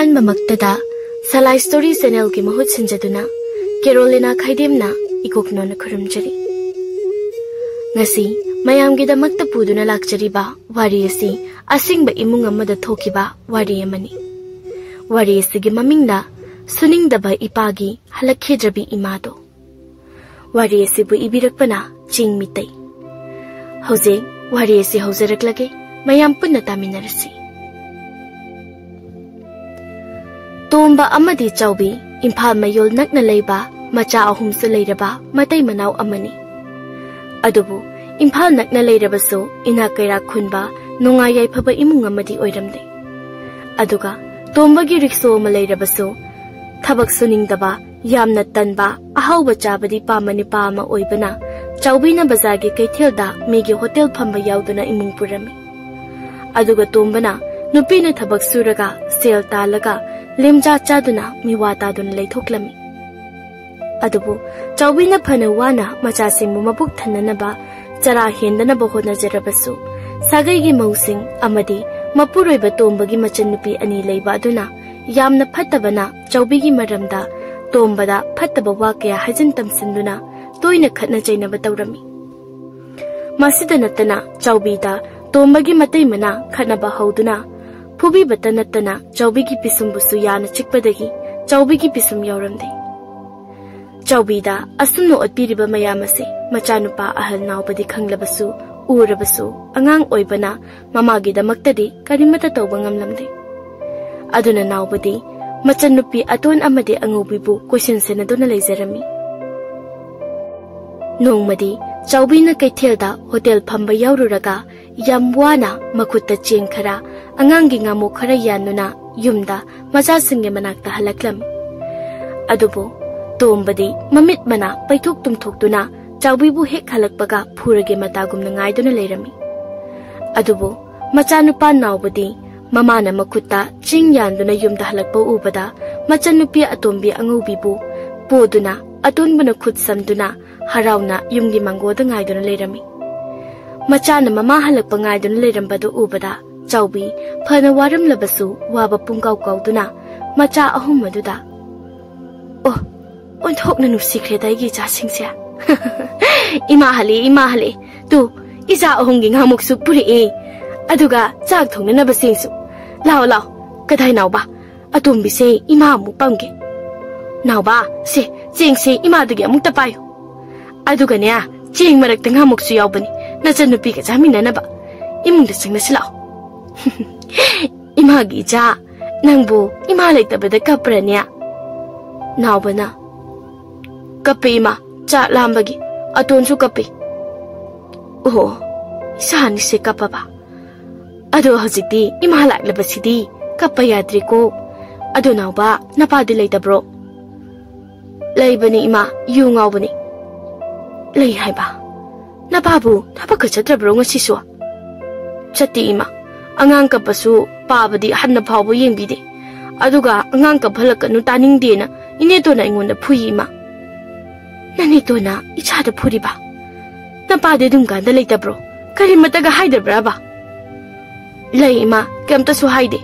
ꯑꯍꯥꯟꯕ ꯃꯛꯇꯗ ꯁꯂꯥꯏ ꯁ꯭ꯇꯣꯔꯤ ꯆꯦꯅꯦꯜꯒꯤ ꯃꯍꯨꯠ ꯁꯤꯟꯖꯗꯨꯅ ꯀꯦꯔꯣꯂꯤꯅꯥ ꯈꯥꯏꯗꯦꯝꯅ ꯏꯀꯣꯛꯅꯣꯅ ꯈꯨꯔꯨꯝꯖꯔꯤ꯫ ꯉꯁꯤ ꯃꯌꯥꯝꯒꯤꯗꯃꯛꯇ ꯄꯨꯗꯨꯅ ꯂꯥꯛꯆꯔꯤꯕ ꯋꯥꯔꯤ ꯑꯁꯤ ꯑꯁꯦꯡꯕ ꯏꯃꯨꯡ ꯑꯃꯗ ꯊꯣꯛꯈꯤꯕ ꯋꯥꯔꯤ ꯑꯃꯅꯤ꯫ ꯋꯥꯔꯤ ꯑꯁꯤꯒꯤ ꯃꯃꯤꯡꯅ ꯁꯨꯅꯤꯡꯗꯕ ꯏꯄꯥꯒꯤ ꯍꯜꯂꯛꯈꯤꯗ꯭ꯔꯕꯤ ꯏꯃꯥꯗꯣ꯫ ꯋꯥꯔꯤ ꯑꯁꯤꯕꯨ ꯏꯕꯤꯔꯛꯄꯅ ꯆꯤꯡ ꯃꯤꯇꯩ꯫ ꯍꯧꯖꯤꯛ ꯋꯥꯔꯤ ꯑꯁꯤ ꯍꯧꯖꯔꯛꯂꯒꯦ, ꯃꯌꯥꯝ ꯄꯨꯟꯅ ꯇꯥꯃꯤꯟꯅꯔꯁꯤ꯫ ꯇꯣꯝꯕ ꯑꯃꯗꯤ ꯆꯥꯎꯕꯤ ꯏꯝꯐꯥꯜ ꯃꯌꯣꯜ ꯅꯛꯅ ꯂꯩꯕ ꯃꯆꯥ ꯑꯍꯨꯝꯁꯨ ꯂꯩꯔꯕ ꯃꯇꯩ ꯃꯅꯥꯎ ꯑꯃꯅꯤ꯫ ꯑꯗꯨꯕꯨ ꯏꯝꯐꯥꯜ ꯅꯛꯅ ꯂꯩꯔꯕꯁꯨ ꯏꯅꯥꯛ ꯀꯩꯔꯥꯛ ꯈꯨꯟꯕ ꯅꯨꯡꯉꯥꯏ ꯌꯥꯏꯐꯕ ꯏꯃꯨꯡ ꯑꯃꯗꯤ ꯑꯣꯏꯔꯝꯗꯦ꯫ ꯑꯗꯨꯒ ꯇꯣꯝꯕꯒꯤ ꯔꯤꯛꯁꯣ ꯑꯃ ꯂꯩꯔꯕꯁꯨ ꯊꯕꯛ ꯁꯨꯅꯤꯡꯗꯕ, ꯌꯥꯝꯅ ꯇꯟꯕ, ꯑꯍꯥꯎꯕ ꯆꯥꯕꯗꯤ ꯄꯥꯝꯕ ꯅꯨꯄꯥ ꯑꯃ ꯑꯣꯏꯕꯅ ꯆꯥꯎꯕꯤꯅ ꯕꯖꯥꯔꯒꯤ ꯀꯩꯊꯦꯜꯗ ꯃꯤꯒꯤ ꯍꯣꯇꯦꯜ ꯐꯝꯕ ꯌꯥꯎꯗꯨꯅ ꯏꯃꯨꯡ ꯄꯨꯔꯝꯃꯤ꯫ ꯑꯗꯨꯒ ꯇꯣꯝꯕꯅ ꯅꯨꯄꯤꯅ ꯊꯕꯛ ꯁꯨꯔꯒ ꯁꯦꯜ ꯇꯥꯜꯂꯒ ꯂꯦꯝꯖꯥ ꯆꯥꯗꯨꯅ ꯃꯤꯋꯥ ꯇꯥꯗꯨꯅ ꯂꯩꯊꯣꯛꯂꯝꯃꯤ꯫ ꯑꯗꯨꯕꯨ ꯆꯥꯎꯕꯤꯅ ꯐꯅ ꯋꯥꯅ ꯃꯆꯥꯁꯤꯡꯕꯨ ꯃꯕꯨꯛ ꯊꯟꯅꯅꯕ ꯆꯔꯥ ꯍꯦꯟꯗꯅꯕ ꯍꯣꯠꯅꯖꯔꯕꯁꯨ ꯁꯥꯒꯩꯒꯤ ꯃꯧꯁꯤꯡ ꯑꯃꯗꯤ ꯃꯄꯨꯔꯣꯏꯕ ꯇꯣꯝꯕꯒꯤ ꯃꯆꯟꯅꯨꯄꯤ ꯑꯅꯤ ꯂꯩꯕ ꯑꯗꯨꯅ ꯌꯥꯝꯅ ꯐꯠꯇꯕꯅ ꯆꯥꯎꯕꯤꯒꯤ ꯃꯔꯝꯗ ꯇꯣꯝꯕꯗ ꯐꯠꯇꯕ ꯋꯥ ꯀꯌꯥ ꯍꯥꯏꯖꯤꯟ ꯇꯝꯁꯤꯟꯗꯨꯅ ꯇꯣꯏꯅ ꯈꯠꯅ ꯆꯩꯅꯕ ꯇꯧꯔꯝꯃꯤ꯫ ꯃꯁꯤꯗ ꯅꯠꯇꯅ ꯆꯥꯎꯕꯤꯗ ꯇꯣꯝꯕꯒꯤ ꯃꯇꯩ ꯃꯅꯥ ꯈꯠꯅꯕ ꯍꯧꯗꯨꯅ ꯐꯨꯕꯤꯕꯇ ꯅꯠꯇꯅ ꯆꯥꯎꯕꯤꯒꯤ ꯄꯤꯁꯨꯝꯕꯨꯁꯨ ꯌꯥꯅ ꯆꯤꯛꯄꯗꯒꯤ ꯆꯥꯎꯕꯤꯒꯤ ꯄꯤꯁꯨꯝ ꯌꯥꯎꯔꯝꯗꯦ꯫ ꯆꯥꯎꯕꯤꯗ ꯑꯁꯨꯝꯅ ꯑꯣꯠꯄꯤꯔꯤꯕ ꯃꯌꯥꯝ ꯑꯁꯤ ꯃꯆꯥꯅꯨꯄꯥ ꯑꯍꯜ ꯅꯥꯎꯕꯗꯤ ꯈꯪꯂꯕꯁꯨ ꯎꯔꯕꯁꯨ ꯑꯉꯥꯡ ꯑꯣꯏꯕꯅ ꯃꯃꯥꯒꯤꯗꯃꯛꯇꯗꯤ ꯀꯔꯤꯃꯠꯇ ꯇꯧꯕ ꯉꯝꯂꯝꯗꯦ꯫ ꯑꯗꯨꯅ ꯅꯥꯎꯕꯗꯤ ꯃꯆꯟꯅꯨꯄꯤ ꯑꯇꯣꯟ ꯑꯃꯗꯤ ꯑꯉꯧꯕꯤꯕꯨ ꯀꯣꯏꯁꯤꯟ ꯁꯦꯟꯅꯗꯨꯅ ꯂꯩꯖꯔꯝꯃꯤ꯫ ꯅꯣꯡꯃꯗꯤ ꯆꯥꯎꯕꯤꯅ ꯀꯩꯊꯦꯜꯗ ꯍꯣꯇꯦꯜ ꯐꯝꯕ ꯌꯥꯎꯔꯨꯔꯒ ꯌꯥꯝ ꯋꯥꯅ ꯃꯈꯨꯠꯇ ꯆꯦꯡ ꯈꯔ, ꯑꯉꯥꯡꯒꯤ ꯉꯥꯃꯨ ꯈꯔ ꯌꯥꯟꯗꯨꯅ ꯌꯨꯝꯗ ꯃꯆꯥꯁꯤꯡꯒꯤ ꯃꯅꯥꯛꯇ ꯍꯜꯂꯛꯂꯝꯃꯤ꯫ ꯑꯗꯨꯕꯨ ꯇꯣꯝꯕꯗꯤ ꯃꯃꯤꯠ ꯃꯅꯥ ꯄꯩꯊꯣꯛ ꯇꯨꯝꯊꯣꯛꯇꯨꯅ ꯆꯥꯎꯕꯤꯕꯨ ꯍꯦꯛ ꯍꯜꯂꯛꯄꯒ ꯐꯨꯔꯒꯦ ꯃꯇꯥꯒꯨꯝꯅ ꯉꯥꯏꯗꯨꯅ ꯂꯩꯔꯝꯃꯤ꯫ ꯑꯗꯨꯕꯨ ꯃꯆꯥꯅꯨꯄꯥ ꯅꯥꯎꯕꯗꯤ ꯃꯃꯥꯅ ꯃꯈꯨꯠꯇ ꯆꯦꯡ ꯌꯥꯟꯗꯨꯅ ꯌꯨꯝꯗ ꯍꯜꯂꯛꯄ ꯎꯕꯗ ꯃꯆꯟꯅꯨꯄꯤ ꯑꯇꯣꯝꯕꯤ ꯑꯉꯧꯕꯤꯕꯨ ꯄꯣꯗꯨꯅ ꯑꯇꯣꯟꯕꯅ ꯈꯨꯠ ꯁꯝꯗꯨꯅ ꯍꯔꯥꯎꯅ ꯌꯨꯝꯒꯤ ꯃꯥꯡꯒꯣꯜꯗ ꯉꯥꯏꯗꯨꯅ ꯂꯩꯔꯝꯃꯤ꯫ ꯃꯆꯥꯅ ꯃꯃꯥ ꯍꯜꯂꯛꯄ ꯉꯥꯏꯗꯨꯅ ꯂꯩꯔꯝꯕꯗꯨ ꯎꯕꯗ ꯆꯥꯎꯕꯤ ꯐꯅ ꯋꯥꯔꯝꯂꯕꯁꯨ ꯋꯥꯕ ꯄꯨꯡꯀꯥꯎ ꯀꯥꯎꯗꯨꯅ ꯃꯆꯥ ꯑꯍꯨꯝ ꯑꯗꯨꯗ "ꯑꯣ, ꯑꯣꯟꯊꯣꯛꯅ ꯅꯨꯡꯁꯤꯈ꯭ꯔꯦꯗ ꯑꯩꯒꯤ ꯏꯆꯥꯁꯤꯡꯁꯦ꯫ ꯏꯃꯥ ꯍꯜꯂꯦ, ꯇꯨ ꯏꯆꯥ ꯑꯍꯨꯝꯒꯤ ꯉꯥꯃꯨꯛꯁꯨ ꯄꯨꯔꯛꯑꯦ, ꯑꯗꯨꯒ ꯆꯥꯛ ꯊꯣꯡꯅꯅꯕꯁꯤꯡꯁꯨ꯫ ꯂꯥꯎ, ꯀꯗꯥꯏ ꯅꯥꯎꯕ, ꯑꯇꯣꯝꯕꯤꯁꯦ ꯏꯃꯥ ꯑꯃꯨꯛ ꯄꯝꯒꯦ꯫ ꯅꯥꯎꯕ, ꯁꯦ ꯆꯦꯡꯁꯦ ꯏꯃꯥꯗꯒꯤ ꯑꯃꯨꯛꯇ ꯄꯥꯏꯌꯨ꯫ ꯑꯗꯨꯒꯅꯦ ꯆꯦꯡ ꯃꯔꯛꯇ ꯉꯥꯃꯨꯛꯁꯨ ꯌꯥꯎꯕꯅꯤ, ꯅꯆꯟꯅꯨꯄꯤꯒ ꯆꯥꯃꯤꯟꯅꯅꯕ꯫ ꯏꯃꯨꯡꯗ ꯆꯪꯅꯁꯤ ꯂꯥꯛꯑꯣ꯫ ꯏꯃꯥꯒꯤ ꯏꯆꯥ, ꯅꯪꯕꯨ ꯏꯃꯥ ꯂꯩꯇꯕꯗ ꯀꯞꯄ꯭ꯔꯅꯦ? ꯅꯥꯎꯕꯅ "ꯀꯞꯄꯦ ꯏꯃꯥ, ꯆꯥꯛ ꯂꯥꯝꯕꯒꯤ, ꯑꯇꯣꯟꯁꯨ ꯀꯞꯄꯦ." "ꯑꯣ, ꯏꯆꯥꯅꯤꯁꯦ ꯀꯞꯄꯕ? ꯑꯗꯣ ꯍꯧꯖꯤꯛꯇꯤ ꯏꯃꯥ ꯂꯥꯛꯂꯕꯁꯤꯗꯤ ꯀꯞꯄ ꯌꯥꯗ꯭ꯔꯦꯀꯣ꯫ ꯑꯗꯣ ꯅꯥꯎꯕ, ꯅꯄꯥꯗꯤ ꯂꯩꯇꯕ꯭ꯔꯣ?" "ꯂꯩꯕꯅꯤ ꯏꯃꯥ, ꯌꯨ ꯉꯥꯎꯕꯅꯤ." "ꯂꯩ ꯍꯥꯏꯕ? ꯅꯄꯥꯕꯨ ꯊꯕꯛꯀ ꯆꯠꯇ꯭ꯔꯕ꯭ꯔꯣ ꯉꯁꯤꯁꯨ?" "ꯆꯠꯇꯦ ꯏꯃꯥ, ꯑꯉꯥꯡ ꯀꯞꯄꯁꯨ ꯄꯥꯕꯗꯤ ꯍꯟꯅ ꯐꯥꯎꯕ ꯌꯦꯡꯕꯤꯗꯦ. ꯑꯗꯨꯒ ꯑꯉꯥꯡ ꯀꯞꯍꯜꯂꯛꯀꯅꯨ ꯇꯥꯅꯤꯡꯗꯦꯅ ꯏꯅꯦꯇꯣꯟꯅ ꯑꯩꯉꯣꯟꯗ ꯐꯨꯏ ꯏꯃꯥ." "ꯅꯅꯦꯇꯣꯟꯅ ꯏꯆꯥꯗ ꯐꯨꯔꯤꯕ? ꯅꯄꯥꯗꯤ ꯑꯗꯨꯝ ꯀꯥꯟꯗ ꯂꯩꯇꯕ꯭ꯔꯣ? ꯀꯔꯤꯃꯠꯇꯒ ꯍꯥꯏꯗꯕ꯭ꯔꯥꯕ?" "ꯂꯩ ꯏꯃꯥ, ꯀꯩꯝꯇꯁꯨ ꯍꯥꯏꯗꯦ."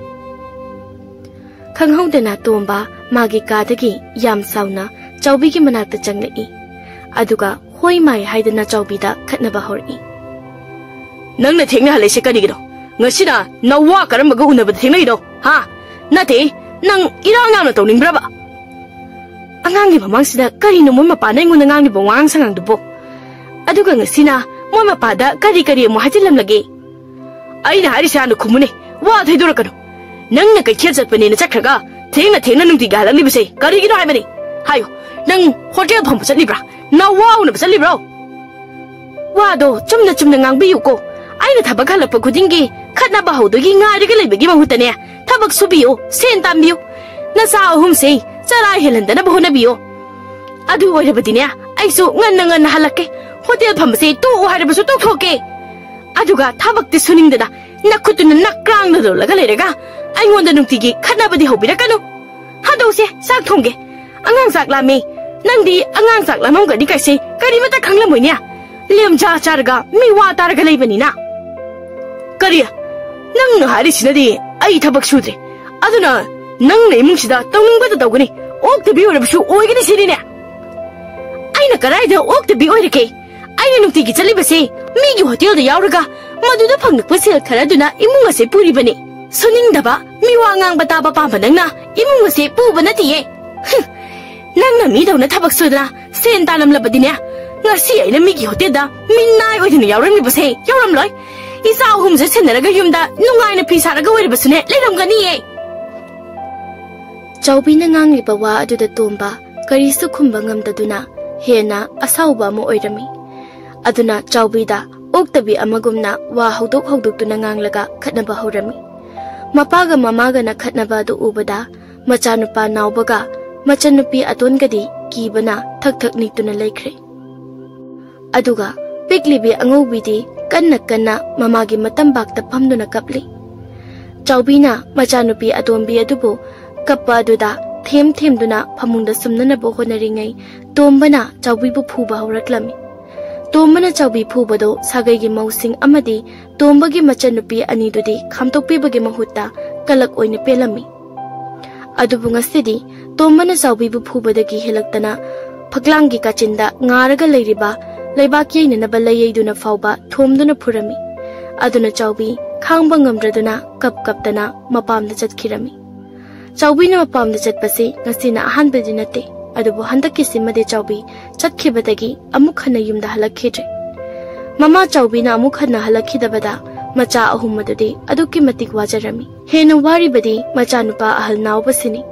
ꯈꯪꯍꯧꯗꯅ ꯇꯣꯝꯕ ꯃꯥꯒꯤ ꯀꯥꯗꯒꯤ ꯌꯥꯝ ꯁꯥꯎꯅ ꯆꯥꯎꯕꯤꯒꯤ ꯃꯅꯥꯛꯇ ꯆꯪꯂꯛꯏ꯫ ꯑꯗꯨꯒ ꯍꯣꯏ ꯃꯥꯏ ꯍꯥꯏꯗꯅ ꯆꯥꯎꯕꯤꯗ ꯈꯠꯅꯕ ꯍꯧꯔꯛꯏ꯫ "ꯅꯪꯅ ꯊꯦꯡꯅꯍꯜꯂꯤꯁꯦ ꯀꯔꯤꯒꯤꯅꯣ? ꯉꯁꯤꯅ ꯅꯋꯥ ꯀꯔꯝꯕꯒ ꯎꯅꯕꯗ ꯊꯦꯡꯅꯩꯅꯣ? ꯍꯥ? ꯅꯠꯇꯦ, ꯅꯪ ꯏꯔꯥꯡ ꯌꯥꯝꯅ ꯇꯧꯅꯤꯡꯕ꯭ꯔꯕ?" "ꯑꯉꯥꯡꯒꯤ ꯃꯃꯥꯡꯁꯤꯗ ꯀꯔꯤꯅꯣ ꯃꯣꯏ ꯃꯄꯥꯅ ꯑꯩꯉꯣꯟꯗ ꯉꯥꯡꯂꯤꯕ ꯋꯥꯉꯥꯡ ꯁꯉꯥꯡꯗꯨꯕꯣ? ꯑꯗꯨꯒ ꯉꯁꯤꯅ ꯃꯣꯏ ꯃꯄꯥꯗ ꯀꯔꯤ ꯑꯃꯨꯛ ꯍꯥꯏꯖꯤꯜꯂꯝꯂꯒꯦ?" "ꯑꯩꯅ ꯍꯥꯏꯔꯤꯁꯦ ꯍꯥꯟꯅ ꯈꯨꯝꯃꯨꯅꯦ, ꯋꯥ ꯊꯩꯗꯣꯔꯛꯀꯅꯨ꯫ ꯅꯪꯅ ꯀꯩꯊꯦꯜ ꯆꯠꯄꯅꯦꯅ ꯆꯠꯈ꯭ꯔꯒ ꯊꯦꯡꯅ ꯅꯨꯡꯇꯤꯒꯤ ꯍꯜꯂꯛꯂꯤꯕꯁꯦ ꯀꯔꯤꯒꯤꯅꯣ ꯍꯥꯏꯕꯅꯤ? ꯍꯥꯏꯌꯨ, ꯅꯪ ꯍꯣꯇꯦꯜ ꯐꯝꯕ ꯆꯠꯂꯤꯕ꯭ꯔꯥ? ꯅꯋꯥ ꯎꯅꯕ ꯆꯠꯂꯤꯕ꯭ꯔꯣ? ꯋꯥꯗꯣ ꯆꯨꯝꯅ ꯉꯥꯡꯕꯤꯌꯨꯀꯣ. ꯑꯩꯅ ꯊꯕꯛ ꯍꯜꯂꯛꯄ ꯈꯨꯗꯤꯡꯒꯤ ꯈꯠꯅꯕ ꯍꯧꯗꯣꯏꯒꯤ ꯉꯥꯏꯔꯒ ꯂꯩꯕꯒꯤ ꯃꯍꯨꯠꯇꯅꯦ, ꯊꯕꯛ ꯁꯨꯕꯤꯌꯨ, ꯁꯦꯟ ꯇꯥꯟꯕꯤꯌꯨ. ꯅꯆꯥ ꯑꯍꯨꯝꯁꯦ ꯆꯔꯥ ꯍꯦꯜꯍꯟꯗꯅꯕ ꯍꯣꯠꯅꯕꯤꯌꯨ. ꯑꯗꯨ ꯑꯣꯏꯔꯕꯗꯤꯅꯦ, ꯑꯩꯁꯨ ꯉꯟꯅ ꯍꯜꯂꯛꯀꯦ. ꯍꯣꯇꯦꯜ ꯐꯝꯕꯁꯦ ꯇꯣꯛꯎ ꯍꯥꯏꯔꯕꯁꯨ ꯇꯣꯛꯊꯣꯛꯀꯦ. ꯑꯗꯨꯒ ꯊꯕꯛꯇꯤ ꯁꯨꯅꯤꯡꯗꯅ ꯅꯈꯨꯠꯇꯨꯅ ꯅꯛꯀ꯭ꯔꯥꯡꯅ ꯂꯣꯜꯂꯒ ꯂꯩꯔꯒ ꯑꯩꯉꯣꯟꯗ ꯅꯨꯡꯇꯤꯒꯤ ꯈꯠꯅꯕꯗꯤ ꯍꯧꯕꯤꯔꯛꯀꯅꯨ. ꯍꯥꯗꯧꯁꯦ, ꯆꯥꯛ ꯊꯣꯡꯒꯦ. ꯑꯉꯥꯡ ꯆꯥꯛ ꯂꯥꯝꯃꯦ. ꯅꯪꯗꯤ ꯑꯉꯥꯡ ꯆꯥꯛ ꯂꯥꯝꯃꯝꯒꯅꯤ ꯀꯥꯏꯁꯦ ꯀꯔꯤꯃꯠꯇ ꯈꯪꯂꯝꯃꯣꯏꯅꯦ. ꯂꯦꯝꯖꯥ ꯆꯥꯔꯒ ꯃꯤ ꯋꯥ ꯇꯥꯔꯒ ꯂꯩꯕꯅꯤꯅ." "ꯀꯔꯤ? ꯅꯪꯅ ꯍꯥꯏꯔꯤꯁꯤꯅꯗꯤ ꯑꯩ ꯊꯕꯛ ꯁꯨꯗ꯭ꯔꯦ, ꯑꯗꯨꯅ nang nei mung sida tawning ba da dawgani ok de bi ore bu oigani sirine aina karai da ok de bi ore ke aina nukti gi chali base mi gi hotel da yauraga madu da phangnak pa sel khara duna imung ase puri bani suning da ba mi wa ngang ba ta ba pa banang na imung ase pu bana ti ye nang na mi dawna thabak sudra sen tanam la badine ngasi aina mi gi hotel da minnai oidina yauram ni base yauram loi isa hum je senaraga yumda nungai na pisa raga ore basune leram gani ye Chaubi na ngang li bawa adu da tomba kari su khumba ngam da duna hena asauba mo oirami aduna chaubi da oktabi amagumna wa hodok tuna ngang laga khatna ba horami mapaga mamaga na khatna ba du ubada machanupa naubaga machanupi aton gadi kibana thak thak ni tuna laikre aduga piklibi angobi di kanna mamagi matambak ta phamduna kapli chaubi na machanupi atombi adubo kappa duda them duna phamungda sumnana bo honaringai tombana chaubi bu phuba horaklami tombana chaubi phubado sagai gi mausing amadi tombagi machanupi ani dudi khamtokpi bagi mahutta kalak oina pelami adubu ngasidi tombana chaubi bu phubadagi helaktana phaklangi kachinda ngaraga leiriba leibaki na balayai duna fauba thomduna phurami aduna chaubi khangba ngamdraduna kaptana mapamda chatkirami chaubi na mapamda chatpasi ngasina ahanba dinate adubu handaki simade chaubi chatkibadagi amuk khana yumda halakhidre mama chaubi na amuk khana halakhidabada macha ahum madudi aduki matik wajarami hena wari badi macha nupa ahal nawbasini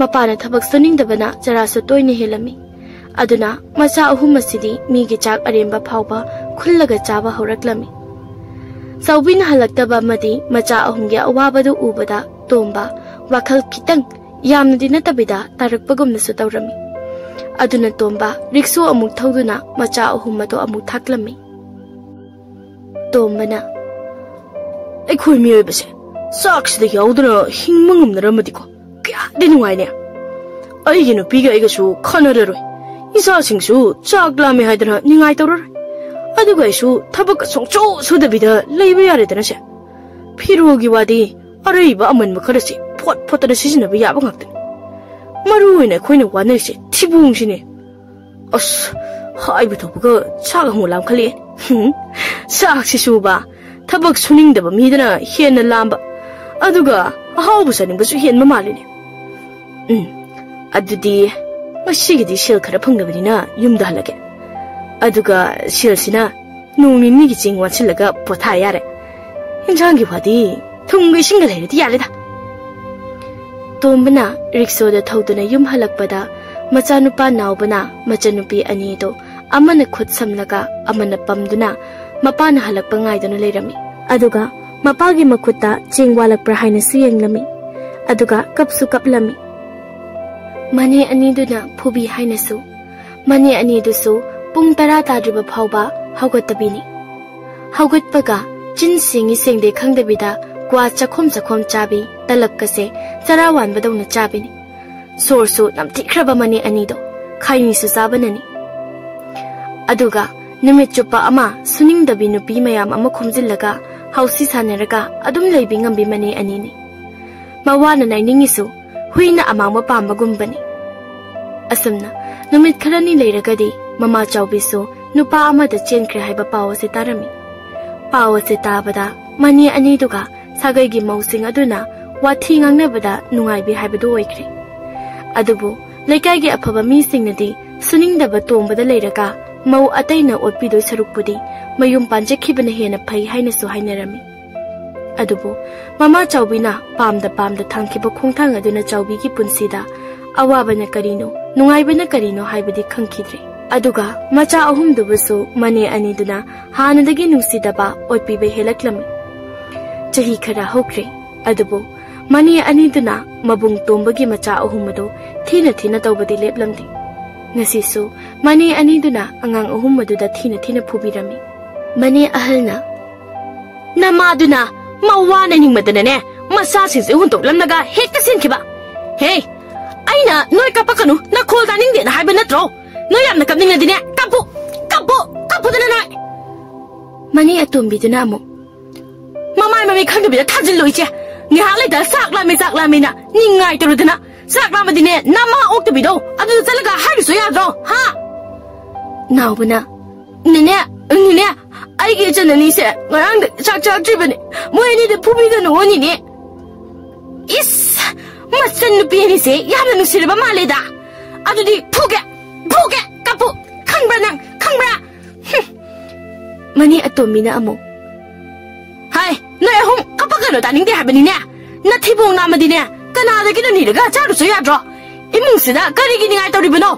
mapana thabak suningdabana jarasu toine helami aduna macha ahum masidi migi chak aremba phauba khullaga chaba horaklami chaubi na halaktaba madi macha ahum ge awabadu ubada tomba wakhal kitang yamna dinatabida tarakpagumna su tawrami aduna tomba riksu amuk thauduna macha ahum mado amuk thaklami tombana aikhoi mioi base saksida yauduna hingmangam naramadi ko kya dinungai ne ai ginu piga aiga su khanararoi isa singsu chaklame haidana ningai tawrar aduga isu thabak songcho sudabida leiba yaredana se phirogi wadi araiba amanma kharasi photana sijina ba yaba ngaktan maruina khoina wanarse thibung sine as haibu thobuga chaga hulam khali saksi suba thabak suning daba midana hena lamba aduga haubu saning basu hen mamalini adudi masigidi shil khara phangdabadina yumda halage aduga shilsina nungni nigi jingwa chilaga potha yare hinjangi wadi thungi singal heridi yareda tombana riksoda thauduna yum halakpada machanupa naubana machanupi ani do amana khut samlaga amana pamduna mapana halakpa ngaiduna leirami aduga mapagi makhutta chingwalakpra haina suyenglami aduga kapsu kaplami mani ani duna phubi haina su mani ani dusu pung tara tadriba phauba haugatabini haugatpaga chin singi sengde khangdabida kwa chakhom chabi talakase charawan badawna chabini sorsu namtikhraba mani ani do khaini su sabanani aduga nimit chupa ama suning dabi nupi mayam ama khumjillaga hausi saneraga adum leibi ngambi mani ani ni mawana nainingi su huina amama pamba gumbani asumna numit kharani leiragadi mama chaubi su nupa ama da chenkre haiba pawase tarami pawase tabada mani ani duga sagai gi mausing aduna wathi ngangnabada nungaibi haibadu oikri adubu lekai gi aphaba mi singnadi suningdaba tombada leiraga mau ataina otpidoi sarukpudi mayum panjekhibana hena phai haina su hainarami adubu mama chaubina pamda thangkiba khongthang aduna chaubi gi punsida awabana karino nungaibana karino haibadi khangkhidre aduga macha ahum dubusu mane ani duna hanadagi nungsidaba otpibe helaklami chahi khara hokre adubu mani ani duna mabung tombagi macha ahumado thina tawbadi leplamdi ngasisu mani ani duna angang ahumado da thina phubirami mani ahalna nama duna mawana ningmadana ne masa sinse huntok lamnaga hekta sinkiba hey aina noi kapakanu na kholda ningde na haiba natro noi yamna kapninga dine kapu dana nai mani atombi duna mo mamai mami khangbi da thajil loiche Nihalita Saklamina, Ningai Turutana, Saklamadine, Nama Octabido, Adu Salaga Harisuyado, ha? Now, Nina, I get an Anise, around Chaka driven, when the Puppy than one in it. Is must send be any say, Yaman Silva Maleda. Adu di Puga, Kapu, Kangbra. Mani Atomina Amo. Hi, no home, Kapakano, dining there happening there. Natibo Namadina, Canada get a need a gacha, so ya draw. Imusida, Garigini I don't even know.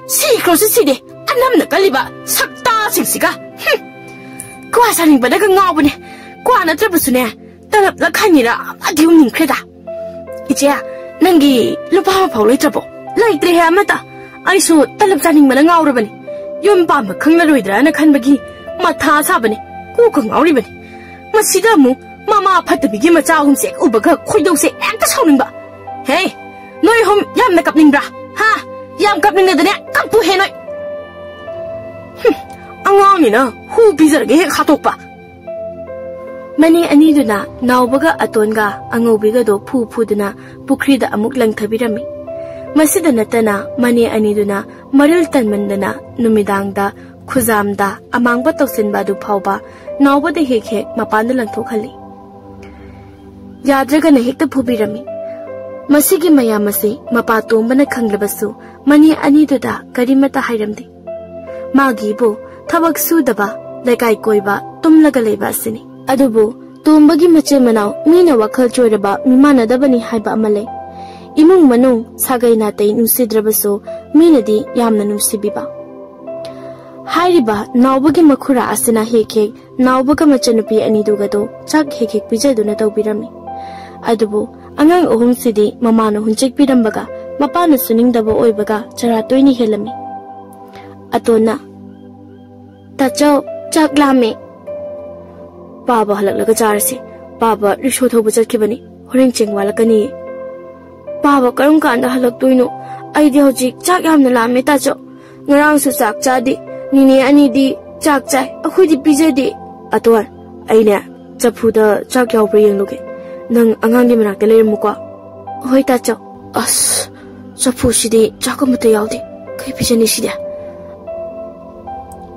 See, cross the city, and I'm the Galiba, Sakta Sixiga. Quasaning, but I can go with it. Quana Trebusune, tell up the Canida, a duning creda. It's ya, Nangi, Lupa Politable. Like they have meta. I saw tell up standing Malangaurabani. Yum Bamba, Kangaruida, and a Kanbagi, Mata Sabani, Kukang or even. Masidamu, Mamma put the begin a town sick, Ubaga, Kudo say, and the sounding. Hey, no home, Yam the Capning Bra. Ha, Yam Capning the net, come to Henry. Angamina, who bizarre Hatopa. Many Aniduna, now Baga Atonga, Angobiga do Poo Puduna, Pukrida Amuklang Tabirami. Masida Natana, Mani Aniduna, Maril Tanmandana, Numidangda, Kuzamda, among Batosin Badu Pauba, nobody hake, Mapandalang Tokali. Yadragan hik the Pubirami. Masigi Mayamasi, Mapatum Banakanglabasu, Mani Aniduda, Karimata Hiramdi. Magibo, Tabak Sudaba, like I Koiba, Tumlagaleba Sini. Adubu, Tumbagi Machemanao, Mina Wakal Joyaba, Mimana Dabani Haiba Malay. Imung Manung, Sagay Nate, Nusidrabaso, Minadi, Yamna Nusibiba. Hariba, Naubagi Makura Asana Heke, Naubaga Machanupi Anidugado, Chak Heke Pijaduna Birami. Adubu, Angang Ohum Sidi, Mamano Hunchik Pirambaga, Mapana Suning Dabo Oibaga, Charatoini Helami. Atona Tacho, Chak Lame Baba Halakajarsi, Baba Rishoto Bujaki, Horinching Walakani. Baba Karunkan Halak Duino, Ideologic, Chak Yam the Lame Tacho, Narang Susak Jadi, Nini Anidi, Chak Chai, a hoodie pizadi. Atwar, Aina, Chapuda, Chak Yobri and Luke, Nang Angandi Manakale Muka, Hoitacho, Us, Chapushidi, Chakamutayaldi, Kipishanishida.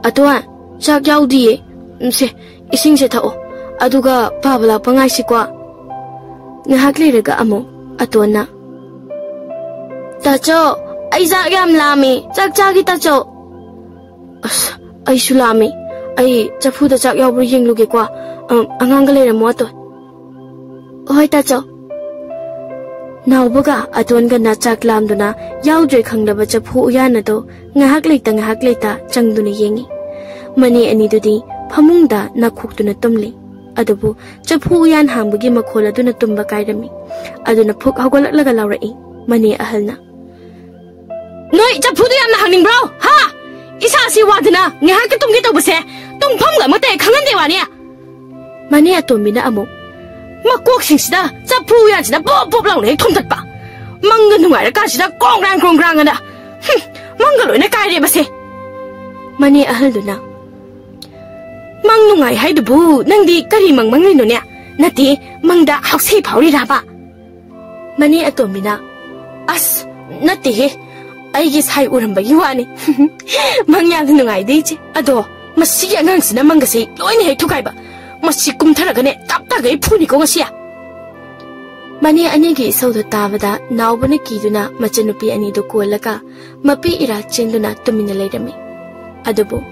Atwar, Chak Yaudi, Mse, Ising Setao, Aduga, Pabla Pangasikwa Nahakli Rega Amo, Atwana. Tacho, Isaac Yam Lami, Chaki Tacho. I Sulami, I Chapuda Chak Yobri Ying Lugekwa, Angangale Moto. Oi Tacho. Now Boga, Atwanga na Chak Lamduna, Yaudre Kangdaba Chapu Yanato, Nahaklita Nahaklita, Changduni Yingi. Mani Anidudi, Pamunda, Nakukuna Tumli. Adubu, Chapu Yan Hambugi Makola Duna Tumba Kaidami. Aduna Puk Hogala Lagalara, Mani Ahalna. No, Chapudian hanging bro, ha! Isasi Wadana, Nihakatum get over say, don't pump Mate Kangandewania. Mania Tomina Amo. Makoksida, Chapuyan, the Bob Lonely Tomtapa. Manganua, Kashida, Kongrangana. Mangalo in a Kaidebase. Mania Ahalduna. Mangungai hide the boo, Nandi Karimang Manginonia, Nati, Mangda, how say Pauliraba. Mania Tomina. Us, Nati. I guess high Uramba Yuani. Mangyang I did. Ado, must see a nance in a mangasi, only to Kaiba. Must see Kumtaragane, Taptaga, Punicosia. Mania Anigi saw the Tavada, now Bonakiduna, Machanupi Anido Kualaka, Mapi Ira Chenduna to Minalada me. Adobo,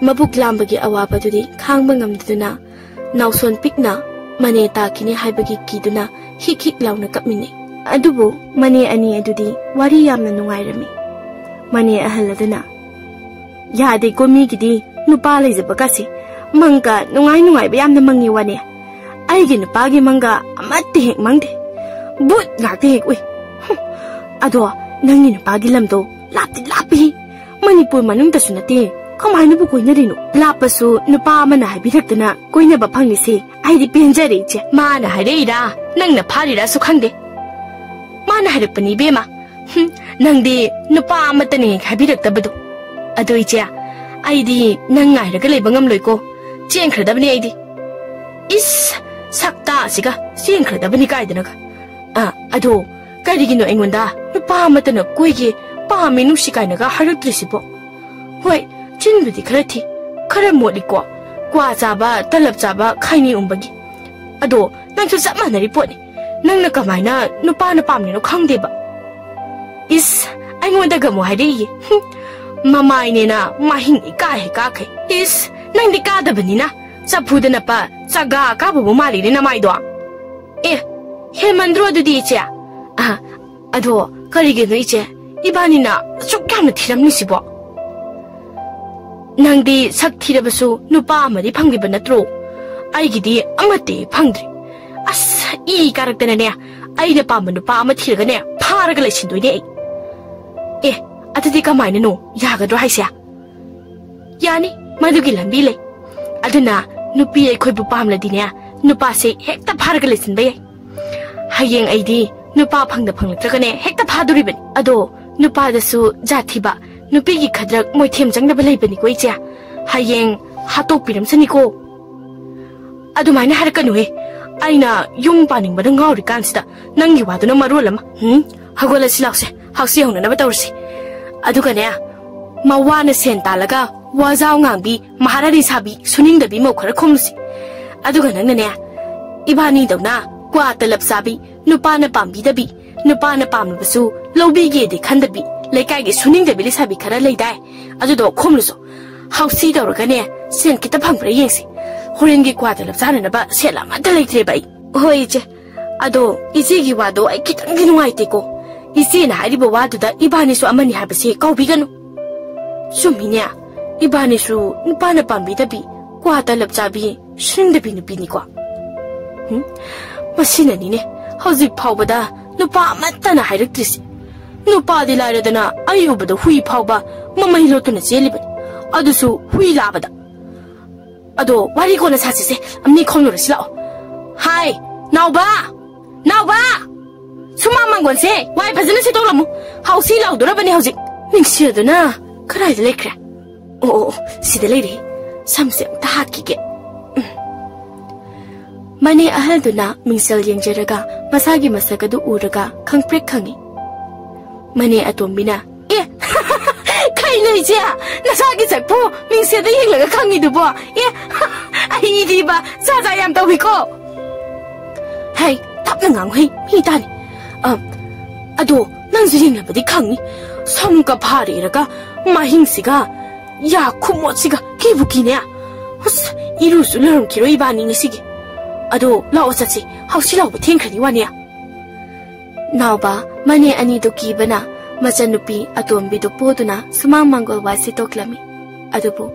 Mabuk Lambagi Awapa to the Kangbangam Duna, now son Pigna, Maneta Kini Hibagi Kiduna, he kicked Launa Kapmini. Adubo, Mani Ani Adudi, Wari Yamna Nuairami. Mani Ahaladana. Yadi Gomigidi, Nupala is a bagasi. Manga, Nungai, Biam the Mangi one. I get a baggy manga, a matti monkey. But not take way. Ado, Nangin Baggy Lamdo, Lappy. Manipur Manunta Sunati, come on, Nubuinarino, Lapasu, Nupamana, Bidactana, going up upon the sea. I depend Jerich, Mana Hadeda, Nang the party that's so handy. Mana had a penny bema. Nangdi, Nupa Matani, Habidak the Badu. Adoicha, I did Nanga, the Galibangam Loco, Jankradabni. Is sakta siga sing khada bani kai dana ka ado kai gi no engonda nu pa mata na koi gi pa me nu shikai na ga haru trisi bo hoi chin bi di kharati khara mo di ko kwa cha ba talap cha ba khai ni umbagi ado nang chu sa ma na report ni nang na kamai na nu pa na pam ni no khang de ba is engonda ga mo hai de mamai ne na mahing ikai ka kai is nang di ka da bani na Sapu na pa, saga ka bu mali ni na mai do. He mandro du di che. Ado, kari ge no iche. Ibani na chukam na thiram ni sibo. Nang di sak thira basu nupa ma di phang gi ban natro. Ai gi di amate phangdri. As I karak na ne. Ai na pa ma nupa ma thira ga ne. Phara ga lai sin doi ne. Atadi ka mai na no, ya ga do hai sia. Yani, madu gi lambi le. Aduna nupi ai khoi bu pam la di ne nupa se hekta phar ga lesin be hayeng ai di nupa phang da phang tra ga ne hekta phaduri ben ado nupa da su jathi ba nupi gi khadrak moi them jang da ba lei bani koi cha hayeng hatok piram sani ko adu mai na har ka nu he aina yung paning ba ngau ri kan sida nang gi wa da na maru lama hagola silak se haksi hong na ba tawsi adu ka ne mawa na sen ta laga Wazao ngambi maharari sabi suning da bi mo khara khomsi aduga nang ne ibani dawna kwa talap sabi nupa na pambi da bi nupa na pam basu lobi ge de khan da bi lekai ge suning da bi le sabi khara leidai adu do khomlu so hausi da ro ga ne sen kita phang pre yengsi horen ge kwa talap sana na ba sela ma da leitre bai hoi je ado isi gi wa do ai kitang gi nuai te ko isi na hari bo wa du da ibani so amani ha ba se kau bi ganu suminya Ibani su nupa na pambi da bi kwa talap chabi shin da bi nupi ni kwa masina ni ne hauzik phau ba da nupa matta na hairak trisi nupa di lai da na ayu ba da hui phau ba mamai lo tu na cheli ba adu su hui la ba da ado wari ko na sa se amni khom lo sila hai naw ba suma mangon se wai phajana se to lamu hausi lau do ra bani hauzik ningsi da na krai da lekra sida lady samse ta hakige mani ahal duna mingsel yengjeraga masagi masagadu uraga khangprek khangi mani atombina kai nei ja nasagi sakpo mingsel da yenglaga khangi dubo ai di ba sa yam tawi ko hai tapna ngang hei mi tani ado nang zu yengla badi khangi som ka phari raga mahingsiga Ya kumo siga kibuki ne iru su lerum kiro ibani ni sigi ado lao sachi hausi lao btheng khani wania nauba mane ani do ki bana machanupi atombi do poduna sumang mangol wa si toklami adubu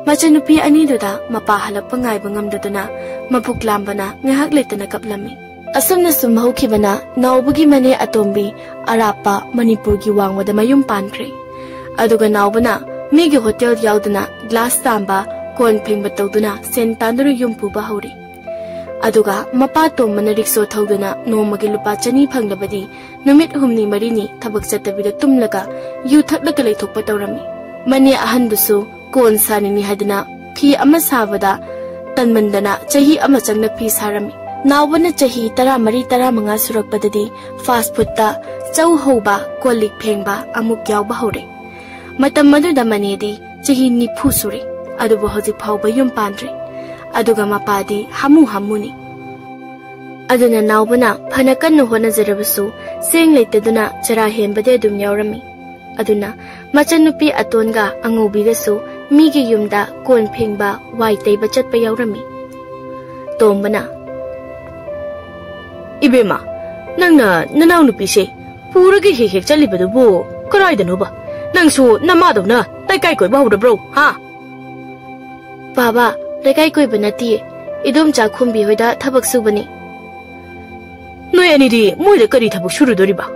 machanupi ani do da mapa halap pangai bangam duduna mapuklam bana ngahak letana kaplami asumna sumhau ki bana naubugi mane atombi arapa manipur gi wangwada mayum pankre aduga naubana Migi hotel yauduna glass tamba kon phing batawduna sen tanduru yum puba hori aduga mapa to mana rikso thauduna nomagi lupa chani phanglabadi numit humni marini thabak chatabida tumlaga yu thaklaga leithokpa tawrami mani ahandusu kon sanini hadina phi ama sabada tanmandana chahi ama changna phi sarami nawbana chahi 13-15 surakpadadi fast food ta chau hoba kolik phengba amuk yawba hore Matam madu da manedi chahi nipu suri adubu hozik phauba yum pandre aduga mapadi hamu ni aduna nawbana phana kannu hona jarabasu seng leitaduna chara hembade dum yawrami aduna machanupi atonga angubi gasu migi yumda kon phengba wai teiba chatpa yawrami tombana ibema nangna nanaw nupi se puragi hek chalibadu bo karai danu ba Nangsu namado na laikai koi bahu bro ha Baba laikai koi banati idom cha khumbi hoida thabak su bani Noi ani di moi da kari thabak shuru dori ba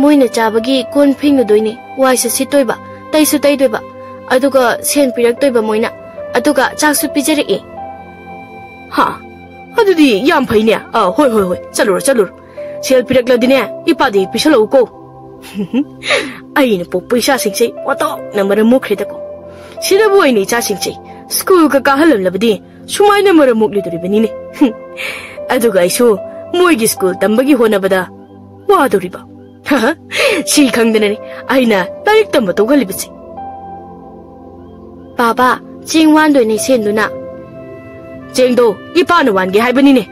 Moi na chabagi kon phing nu doini wai sa sitoi ba tai su tai doi ba aduga sen pirak toi ba moina aduga chak su pijere e Ha adudi yam phai ne hoi chalur sel pirak la dine ipadi pisalo ko Ai na po paisa singse wato na maramu khrida ko sida bu ai ni cha singse school ka halam labdi ꯁꯨꯃꯥꯏꯅ ꯃꯔꯝ ꯃꯣꯛꯂꯤꯗꯣꯔꯤꯕꯅꯤꯅꯦ ꯑꯗꯨꯒ ꯑꯩꯁꯨ ꯃꯣꯏꯒꯤ school ꯇꯝꯕꯒꯤ ꯍꯣꯠꯅꯕꯗ ꯋꯥꯗꯣꯔꯤꯕ ꯁꯤ ꯈꯪꯗꯅꯅꯤ ꯑꯩꯅ ꯂꯥꯏꯔꯤꯛ ꯇꯝꯕ ꯇꯣꯛꯍꯜꯂꯤꯕꯁꯤ ꯕꯥꯕꯥ ꯆꯦꯡ ꯋꯥꯟꯗꯣꯏꯅꯦ ꯁꯦꯟꯗꯨꯅ ꯆꯦꯡꯗꯣ ꯏꯄꯥꯅ ꯋꯥꯟꯒꯦ ꯍꯥꯏꯕꯅꯤꯅꯦ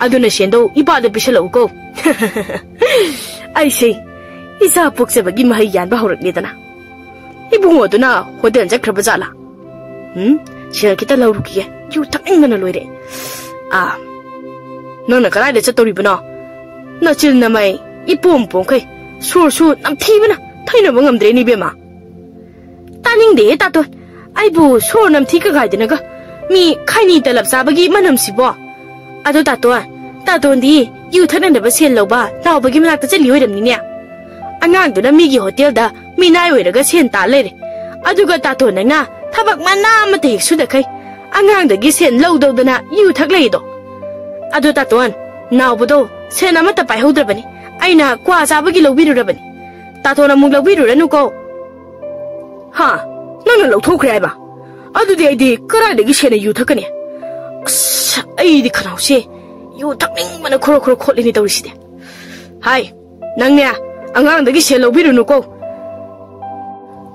ꯑꯗꯨꯅ ꯁꯦꯟꯗꯣ ꯏꯄꯥꯗ ꯄꯤꯁꯜꯂꯛꯎꯀꯣ ꯑꯩꯁꯦ ꯏꯆꯥ ꯄꯣꯛꯆꯕꯒꯤ ꯃꯍꯩ ꯌꯥꯟꯕ ꯍꯧꯔꯛꯂꯦꯗꯅ 이붕어도나 호텔 잡혀봐 잘라. 제가 기타 나오르기에 유 탁인가나 로이래. 아, 너는 가라이래 쳤더리구나. 나 지금 남아이 이쁨 뽕케 수수 남티브나 타이나 멍함들이 니베마. 따닝데 따돈 아이부 수어 남티가 가야되나가 미 카이니 달랍사바기 만함시보. 아도 따돈디 유 타는데바 셀로바 나오바기 만학다 젤리 오이람니냐. 안강도나 미기 호텔다 미나이 오이라가 센 딸레래. 아두가 따돈나 타박 만나 아무데 수다카이 안강다기 센 로우도드나 유 탁레이도. 아도 따돈 나오보도 센 아마타 빠이호드라바니 아이나 과자바기 로비루라바니 따돈아 묵 로비루라누고 하 너는 로토크래 아이바 아두디 아이디 까라이다기 센에 유 탁가니 아이디 카나오시 유 탁맹만아 코로코로 콜리니 더우시대 하이 낭냐 안강다기 센 로비루누고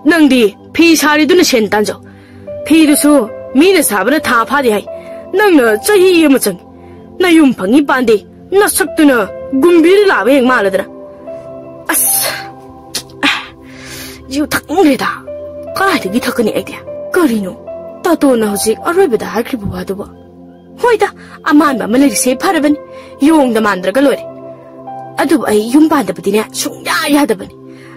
낭디 피사리두는 센 단저 피르수 미네 사바나 다 파디 하이 낭나 자히 예무정 나 윤팡이 반디 나 석두나 군비를 라베 말하더라 아싸 유 탁응레다 까라이드기 탁그니 애디야 까리노 따도나 호직 아르베다 할크리부 와도봐 호이다 아만바 말레리세 파르바니 용다 만들어가 로이래 아두바 아이 윤반다바디냐 숭야야다바니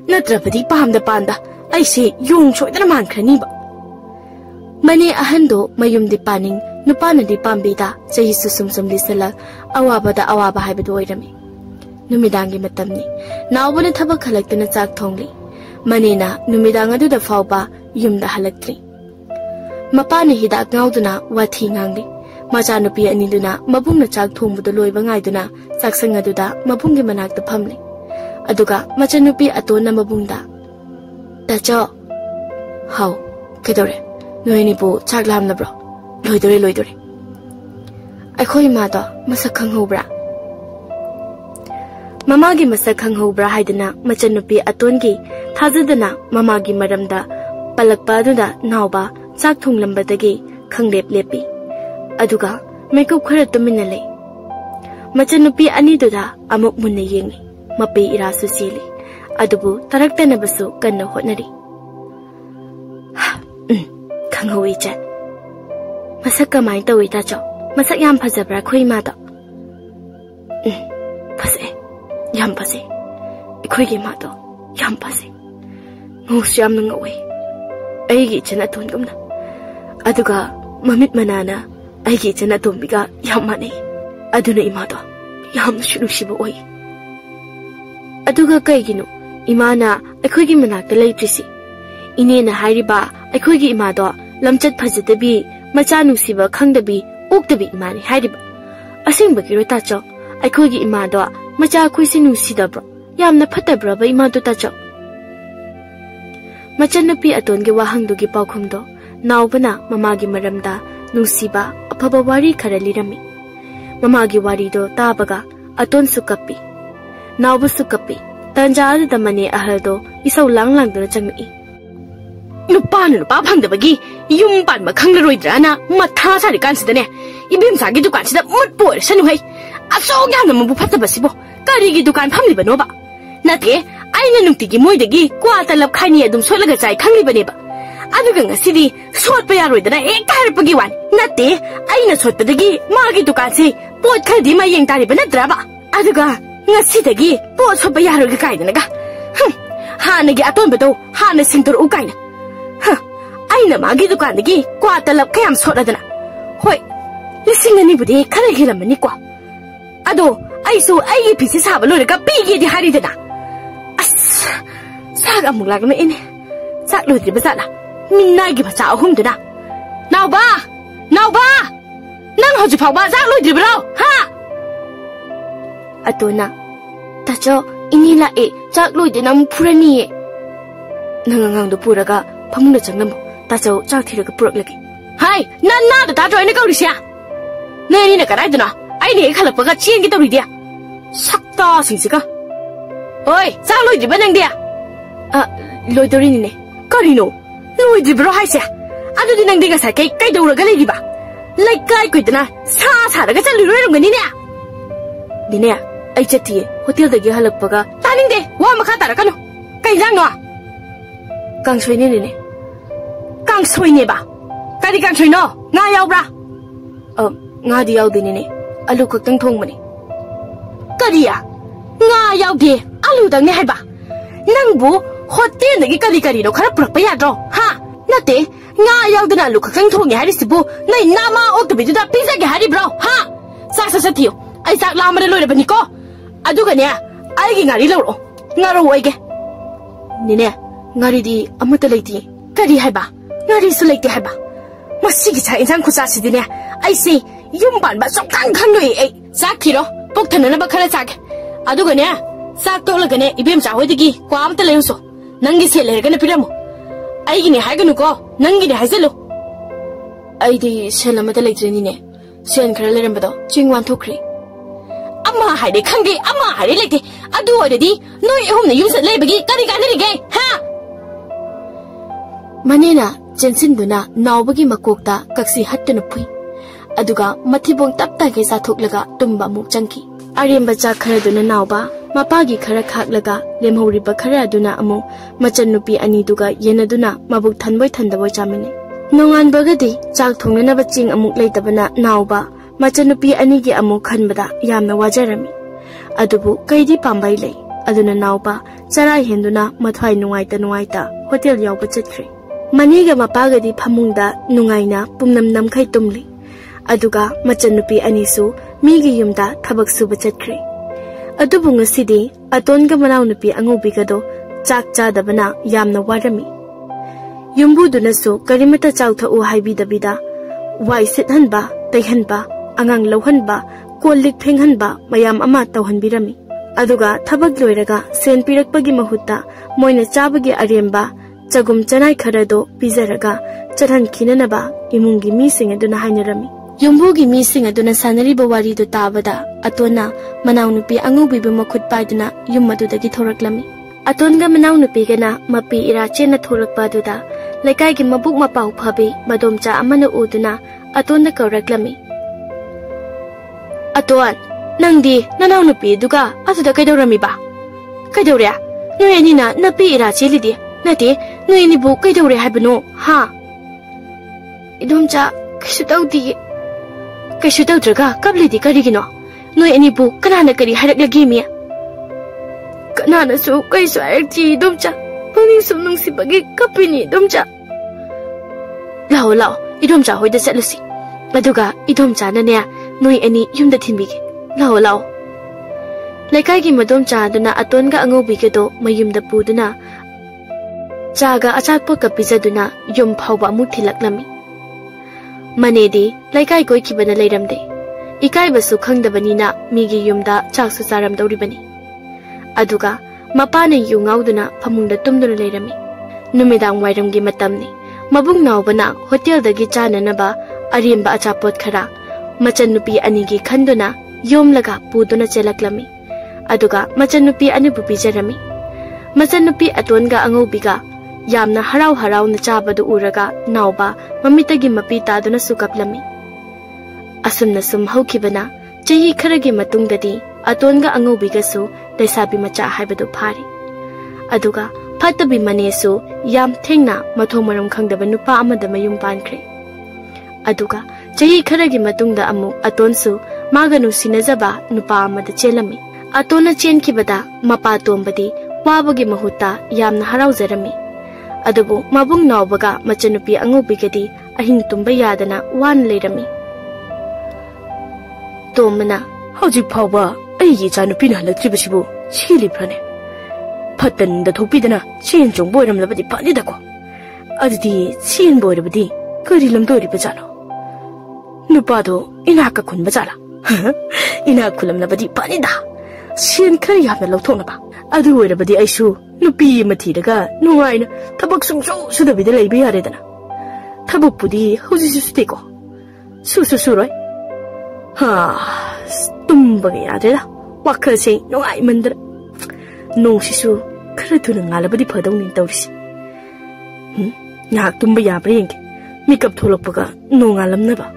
나트라바디 밤다 반다 아이세 용 소이다나 만크라니바 Mani ahando mayumdi paning nupanadi pambida chahisu sumsum lisala awabada awaba haibadu oirami numidangi matamni nawbana thabak halaktana chak thongli manina numidang aduda fawba yumda halaktri mapani hidak ngauduna wathi ngangli macha nupi aniduna mabungna chak thongbuda loiba ngaiduna chaksang aduda mabunggi manakta phamli aduga macha nupi atona mabungda tacho hau kedore 너희니보 작람나브로 로이도리 아이코이 마도 마삭 ඛꯪꯍꯧꯕ꯭ꯔꯥ 마마기 마삭 ඛꯪꯍꯧꯕ꯭ꯔꯥ 하이드나 마찬누피 아톤기 타즈드나 마마기 마람다 팔락바두다 나오바 chalk ಥೊಂಗ್ಲಂಬದಗಿ ඛꯪಲೇꯞಲೇಪಿ ಅದುಗ makeup ಖರ ತುಮಿನಲೆ 마찬누피 ಅನಿದುದ ಅಮುಕ್ ಮುನ್ನ ಯೆಂಗಿ ಮಪಿ ಇರಾಸು ಸೀಲಿ ಅದುಬು ತರಕ್ತನಬಸು ಕನ್ನ ಹೊನರಿ ꯈꯪꯍꯧꯏ ꯆꯠ ꯃꯁꯛ ꯀꯃꯥꯏꯅ ꯇꯧꯏ ꯇꯥꯆꯧ ꯃꯁꯛ ꯌꯥꯝ ꯐꯖꯕ꯭ꯔꯥ ꯑꯩꯈꯣꯏ ꯏꯃꯥꯗꯣ ꯐꯖꯩ ꯌꯥꯝ ꯐꯖꯩ ꯑꯩꯈꯣꯏꯒꯤ ꯏꯃꯥꯗꯣ ꯌꯥꯝ ꯐꯖꯩ ꯉꯧꯁꯨ ꯌꯥꯝꯅ ꯉꯧꯏ ꯑꯩꯒꯤ ꯏꯆꯟ ꯑꯇꯣꯟꯒꯨꯝꯅ ꯑꯗꯨꯒ ꯃꯃꯤꯠ ꯃꯅꯥꯅ ꯑꯩꯒꯤ ꯏꯆꯟ ꯑꯇꯣꯝꯕꯤꯒ ꯌꯥꯝ ꯃꯥꯟꯅꯩ ꯑꯗꯨꯅ ꯏꯃꯥꯗꯣ ꯌꯥꯝꯅꯁꯨ ꯅꯨꯡꯁꯤꯕ ꯑꯣꯏ ꯑꯗꯨꯒ ꯀꯩꯒꯤꯅꯣ ꯏꯃꯥꯅ ꯑꯩꯈꯣꯏꯒꯤ ꯃꯅꯥꯛꯇ ꯂꯩꯇ꯭ꯔꯤꯁꯤ 이네나 하이리바 아이코이기 이마도 람쩨ꯠ 파즈데비 마차 누시바 캉데비 옥데비 이마니 하이리바 아싱바기로 따죠 아이코이기 이마도 마차 코이시 누시다브로 얌나 파타브라바 이마도 따죠 마찬누피 아톤기 와항도기 파우쿰도 나오바나 마마기 마람다 누시바 아파바 와리 카라리라미 마마기 와리도 따바가 아톤 수카피 나오바 수카피 단자르다 마니 아할도 이사우 랑랑드나 장미 누빠는 누빠 방대박이 이용반 막 강렬로이드라나 마타 사리 간시다네 이뱀사기 두간시다 못보르 선우해 아소기 하는 뭐 파타바시보 까리기 두간 팜리바노바 나게 아이는 눅티기 모이데기 꽈달랍 카니에 좀 솔라가 자이 강리바네바 아두가 시디 소트바야로이드나 에까르바기 완 나때 아이는 소트바데기 마기 두간시 뽀카디 마이행 다리바 나드라바 아두가 나시데기 뽀 소트바야로가 가이드나가 하나기 아톤바도 하나 싱도르 우가이나 아이나 마기 두간데기 꽈달랍 카얌 소라드나 호이 리싱나니부디 카라기라마니 꽈 아도 아이소 아이기 비시 사바 로르가 삐게디 하리드나 아싸 사가 묵락나 이네 싹 로드리 바자라 민나기 바자 어홈드나 나오바 난 허주 파바 싹 로드리 브로 하 아도나 다저 이니라에 싹 로드나 푸라니에 나강강도 pu라가 방문에 장남모 다저 짝티르가 뿌럭레기 하이 난 나도 다저 이네 거리시야 너희는 가라이드나 아이니 칼라빠가 치엔기 떠리디야 삭다 싱시가 어이 쌍로이드 반응디야 아 로이더리니네 거리노 로이드 브로 하이샤 아주디 낭디가 살게 까이도우라가 레리바 라이까이 거이드나 사사라가 잘리로이롱가니냐 니네야 아이 제티에 호텔다기 할락빠가 따닝데 와마카 따라가노 까이장노 강소이니네 강소이니바 까디 강소이노 나 야오브라 ngadi yaudini alu khakang thongmani kariya nga yaude alu dang ne haiba nangbu hotel dagi kari no khara purak pa yadro ha nate nga yaudana alu khakang thongi hari sibu nai nama oktobi da pizza ge hari bro ha sa thiyo ai sak la mare loire bani ko aduga ne ai gi ngari lo ngaro oige nine ngari di amata leiti kari haiba ngari su leiti haiba masigi cha insan khusa sidine ai si yumban ba sokang khanoi ai sakiro pokthana ba khara sak aduga ne sak tolga ne ibem cha hoidigi kwam ta leunso nangi se lerga ne piramo ai gi ne haiganu ko nangi ne haiselo ai di selama ta leitrini ne sen khara leram bado chingwan thokri amma haide khangi amma haide leite adu oidadi noi hum ne yumsa lebagi kari kanari ge ha manena chensin-duna nawbagi makokta kaksi hattuna phui aduga mathibong tapta ge sa thoklaga tumba muk changki aremba cha khara duna nawba mapagi khara khaklaga lemhori ba khara duna amu machan nupi ani duga yenaduna mabuk thanboi thandaboi chamine nongan bagadi chak thongnana ba ching amuk leitabana nawba machan nupi ani ge amu khanbada yamna wajarami adubu kaidi pambai lei aduna nawba chara henduna mathwai nuaita hotel yawba chatre maniga mapagadi phamungda nungaina pumnam namkhai tumli aduga machan nupi anisu migi yumda thabak suba chatre adubu ngasidi atonga manaw nupi angubigado chak chadabana yamna warami yumbu dunasu karimata chawtha u haibi dabida wai sithanba taihanba angang lohhanba kolik phenghanba mayam ama tawhanbirami aduga thabak loiraga sen pirakpagi mahutta moina chabagi aremba chagum chanai kharado pizaraga charan khinanaba imungi mi sing aduna hainarami yumbugi mi sing aduna sanari bawari do tabada atona manawnupi angubi bu makhut paiduna yummadu dagi thoraklami atonga manawnupi gana mapi ira chena thorakpa duda laikai gi mabuk mapau phabi madomcha amana uduna atonda kawraklami aton nangdi nanawnupi duga atuda kaidorami ba kaidorya noyani na napi ira chelidi nate noyani bu kaidore haibano ha idomcha kaishu tawdraga kablidi karigino noyani bu kanana kari haraklagi mi kanana su kaisu arti idomcha pungning sumnung sibagi kapini idomcha lao idomcha hoida satlusi aduga idomcha nane noyani yumda thinbige lao laikai gi madomcha duna atonga angobige do mayumda puduna chaga achakpo kapizaduna yum phawba mu thilaklami manedi laikai koi khibana leiramde ikai basu khangdabani na migi yumda chaksu charam dawribani aduga mapane yu ngauduna phamungda tumduna leirami numidang wairamgi matamni mabung nawbana hotel dagi chananaba arimba achapot khara machan nupi anigi khanduna yomlaga puduna chelaklami aduga machan nupi ani bupi jarami machan nupi atonga angobiga yamna harau na chabadu uraga nawba mamitagi mapi taduna sukaplami asumna sum haukibana chahi kharagi matungdadi atonga angobigasu daisabi macha haibadu phari aduga phatabi manesu yam thengna mathomaram khangdaba nupa amada mayum pankhre aduga chahi kharagi matungda amu atonsu maganu sinajaba nupa amada chelami atona chenkibada mapa tombadi wabagi mahutta yamna harauzarami adubu mabung nawbaga machanupi angubigadi ahing tumba yadana wan leirami tomna hoji phawba ai chanupi na latribasibu chili prane phatan da thopidana chen chong boiram labadi pani da ko adidi chen boirabadi kari lamdori bajalo nupa do ina ka khun bajala ina khulam labadi pani da chen khari yamna lawthona ba adu oirabadi aisu nupi mathi daga nungaina thabak sungso sudabida leibe yaredana thabuk pudi hoji sute ko su roi tumbaga yadreda wakalse nungai mandra nongsisu khara thuna ngalabadi phadawni tawrisi ngak tumba yabra yenge mikap tholokpaga nongalamnaba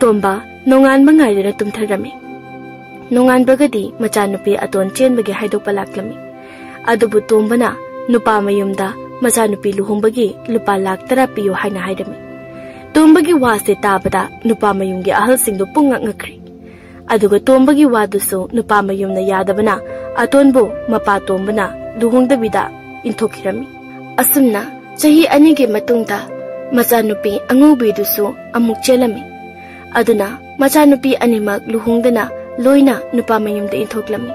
tomba nongan bangai dena tumtharami nongan bagadi machanupi aton chenbagi haidokpa laklami adubu tombana nupa mayumda machanupi luhongbagi lupa lak tara piyo haina haidami tombagi wase tabada nupa mayumgi ahal singdo pungak ngakri aduga tombagi wadusu nupa mayumna yadabana atonbo mapa tombana luhongdabida inthokirami asumna chahi anige matungda machanupi angubidusu amuk chelami aduna machanupi animak luhongdana loina nupa mayumda inthoklami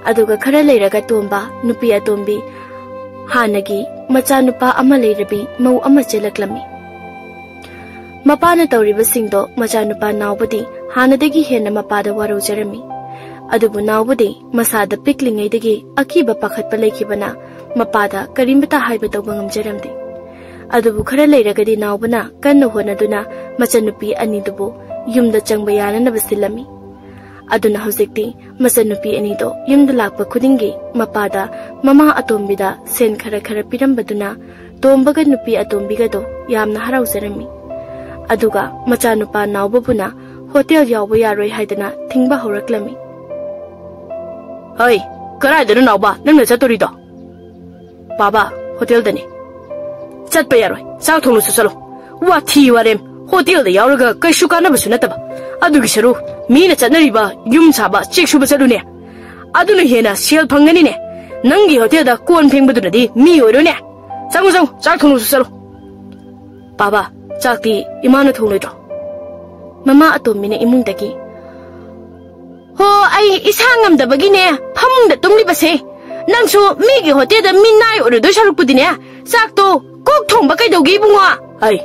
aduga khara leiraga tomba nupi atombi hanagi machanupa ama leirabi mau ama chelaklami mapana tawriba singdo machanupa nawbadi hanadagi hena mapada waro jarami adubu nawbadi masada piklingaidagi akiba pakhatpa lekhibana mapada karimta haiba tawbangam jaramdi adubu khara leiragadi nawbana kanna honaduna machanupi anidubu yumda changba yana basilami aduna hojikti machanupi anido yumda lakpa khudingi mapada mama atombida sen khara khara pirambaduna tombaga nupi atombiga do yamna harau jarami aduga machanupa nawbabuna hotel yawba yaroi haidana thingba horaklami hoi karaidana nawba nangna chatorido baba hotel dani chatpa yaroi chak thonglu chalo wa thi warem hotel da yawraga kaishu kanabasu nataba adugi saru mina chatnariba yum saba chekshuba chalune aduna hena sel phangani ne nangi hotel da kon phengbadunadi mi oirone changu chak thonglu chalo baba chakti imana thongledo mama atomine imungdagi ho ai isangam da bagine phamungda tumlibase nangsu migi hotel da minnai orudo sarukpudine chakto kok thongba kaidogi bunga ai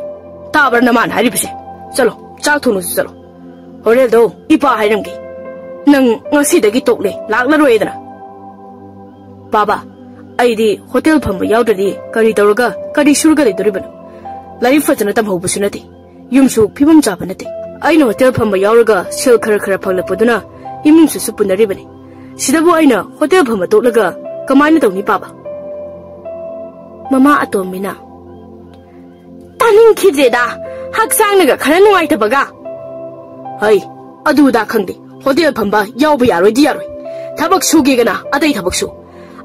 tabar naman haribase chalo chak thonglu chalo hotel do ipa hairamgi nang ngasidagi tokle laklaroi baba aidi hotel phamba yawdadi kari tawraga kari surga ledoribana lari fajana tamhaubusu nate yumsu phibam chaba nate aina hotel phamba yawraga sel khara khara phalapoduna imungsu supunaribani sidabu aina hotel phamba tolaga kamaina tawni baba mama atomina taning khideda haksang naga khara nungai tabaga hai aduda khangde hotel phamba yawba yaroi di yaroi thabak suge gana adai thabak su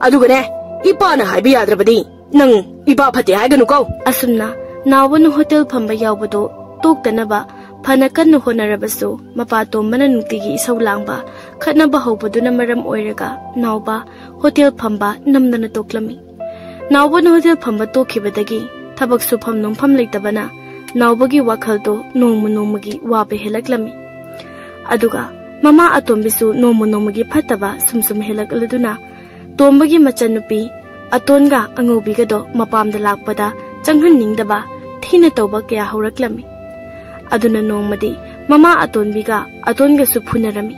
aduga ne ipa na haibi yadrabadi nang ipa phate haiganu ko asumna nawanu hotel phamba yawbado toktanaba phanakan honarabasu mapa tombana nutigi isau langba khatnaba hobaduna maram oiraga nawba hotel phamba namdana toklami nawbanu hotel phamba tokhibadagi thabak su pham nongpham leitabana nawbagi wakhaldo nongmagi wabe helaklami aduga mama atombisu nongmagi phataba sumsum helakladuna tombagi machanupi atonga angobigado mapamda lakpada changhan ningdaba thina tawba kya horaklami aduna nongmadi mama atonbiga atonga su phunarami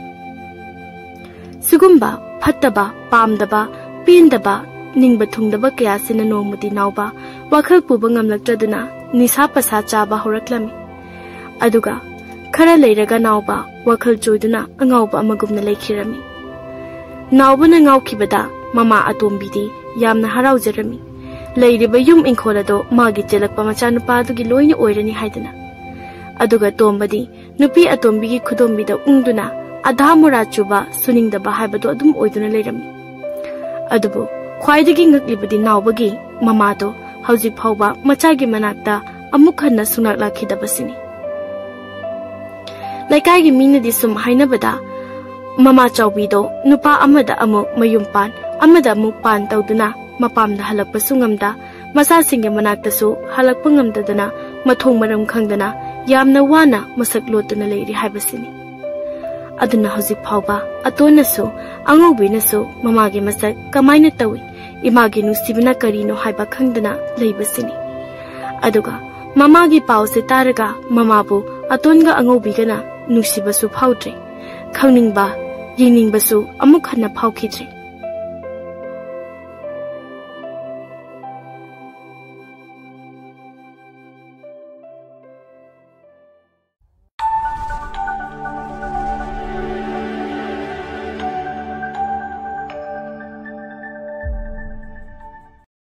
sugumba phattaba pamdaba pindaba ningba thungdaba kya sina nongmadi nawba wakhal puba ngamlaktaduna nisa pasa chaba horaklami aduga khara leiraga nawba wakhal joiduna angawba amagumna leikhirami nawbana ngawkhibada mama atombidi yamna haraujarami leiriba yum inkholado magi chelakpa machanupa adugi loina oirani haidana aduga tombadi nupi atombigi khudombida ungduna adhamura chuba suningdaba haibado adum oiduna leirami adubu khwaidagi ngaklibadi nawbagi mamado hauji phawba machagi manakta amuk hanna sunak lakhidabasini laikai minadi sum hainabada mama chawbido nupa amada amuk mayumpan amada amuk pan tawduna mapamda halakpa sungamda masa singe manakta su halakpa ngamdadana mathong maram khangdana yamna wana masak lotuna leiri haibasini aduna hojik phawba atona su angobina su mamagi masak kamaina tawi imagi nusibna karino haiba khangdana leibasini aduga mamagi pause taraga mamabu atonga angobigana nusibasu phawdre khangningba yiningbasu amuk hanna phawkhidre